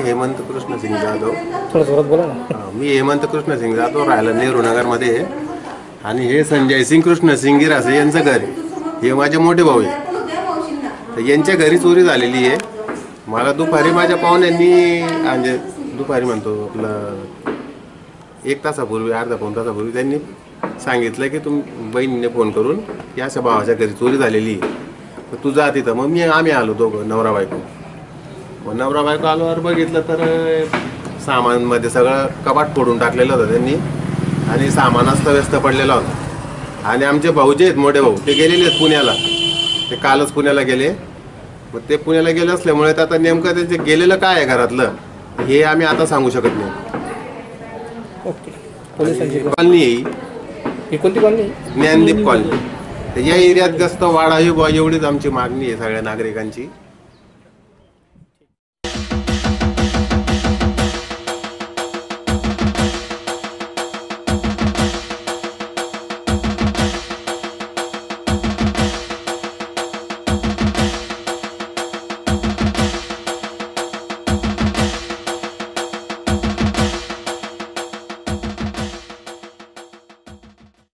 हेमंत कृष्ण सिंग जाधव, थोडं जोरात बोला ना। मी हेमंत कृष्ण सिंग जाधव, राहायला नेहरू नगरमध्ये आहे। आणि हे संजय सिंग कृष्ण सिंग गिरासे यांचं घर आहे। हे माझे मोठे भाऊ आहे। तर यांच्या घरी चोरी झालेली आहे। मला दुपारी माझ्या पाहुण्यांनी म्हणजे दुपारी म्हणतो आपलं 1 तासापूर्वी अर्धा पाऊण तासापूर्वी त्यांनी सांगितलं की बहिणीने फोन करून की अशा भावाच्या घरी चोरी झालेली आहे, तर तू जा तिथं। मग आम्ही आलो दोघं नवरा बायको। मग नवरा बायको आल्यावर बघितलं तर सामानमध्ये सगळं कपाट फोडून टाकलेलं होतं त्यांनी आणि सामान अस्तव्यस्त पडलेला होता। आणि आमचे भाऊ जे आहेत मोठे भाऊ ते गेलेले आहेत पुण्याला, ते कालच पुण्याला गेले। मग ते पुण्याला गेले असल्यामुळे आता नेमकं त्यांचे गेलेलं काय आहे घरातलं हे आम्ही आता सांगू शकत नाही। ओके, पोलिसांची कॉलनी ही कोणती कॉलनी? ज्ञानदीप कॉलनी। या एरियात गस्त वाढावी एवढीच आमची मागणी आहे सगळ्या नागरिकांची।